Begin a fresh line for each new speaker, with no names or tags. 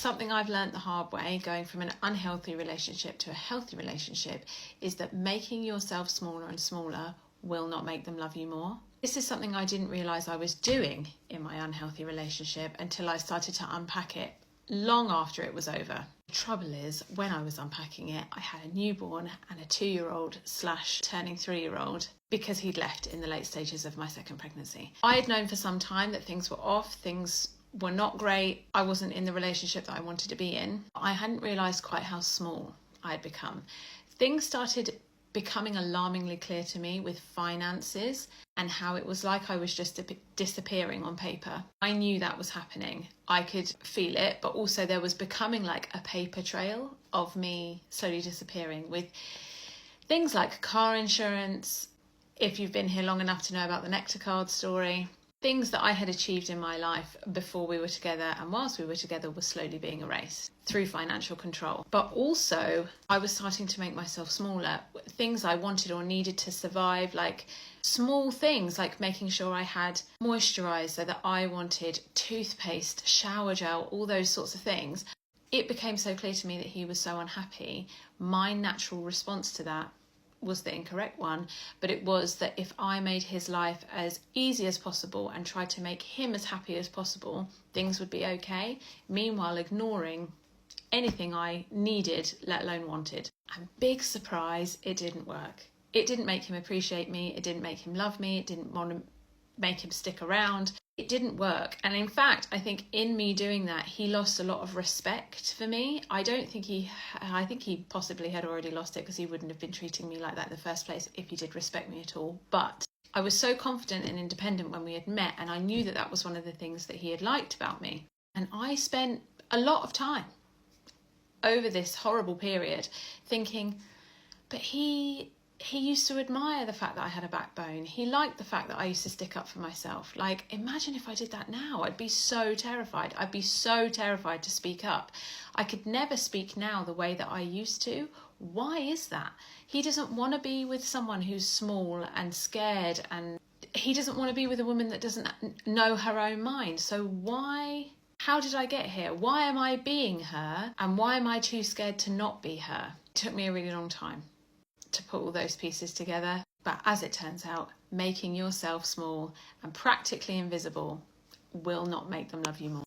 Something I've learned the hard way, going from an unhealthy relationship to a healthy relationship, is that making yourself smaller and smaller will not make them love you more. This is something I didn't realise I was doing in my unhealthy relationship until I started to unpack it long after it was over. The trouble is, when I was unpacking it, I had a newborn and a 2-year-old / turning 3-year-old because he'd left in the late stages of my second pregnancy. I had known for some time that things were off, things were not great. I wasn't in the relationship that I wanted to be in. I hadn't realised quite how small I had become. Things started becoming alarmingly clear to me with finances and how it was like I was just disappearing on paper. I knew that was happening. I could feel it, but also there was becoming like a paper trail of me slowly disappearing with things like car insurance, if you've been here long enough to know about the Nectar card story. Things that I had achieved in my life before we were together and whilst we were together were slowly being erased through financial control. But also I was starting to make myself smaller. Things I wanted or needed to survive, like small things like making sure I had moisturiser that I wanted, toothpaste, shower gel, all those sorts of things. It became so clear to me that he was so unhappy. My natural response to that was the incorrect one, but it was that if I made his life as easy as possible and tried to make him as happy as possible, things would be okay, meanwhile ignoring anything I needed, let alone wanted. And big surprise, it didn't work. It didn't make him appreciate me, it didn't make him love me, it didn't want to make him stick around. It didn't work. And in fact, I think in me doing that, he lost a lot of respect for me. I think he possibly had already lost it because he wouldn't have been treating me like that in the first place if he did respect me at all. But I was so confident and independent when we had met, and I knew that that was one of the things that he had liked about me. And I spent a lot of time over this horrible period thinking, but he used to admire the fact that I had a backbone. He liked the fact that I used to stick up for myself. Like, imagine if I did that now. I'd be so terrified. I'd be so terrified to speak up. I could never speak now the way that I used to. Why is that? He doesn't want to be with someone who's small and scared, and he doesn't want to be with a woman that doesn't know her own mind. So why? How did I get here? Why am I being her? And why am I too scared to not be her? It took me a really long time to put all those pieces together. But as it turns out, making yourself small and practically invisible will not make them love you more.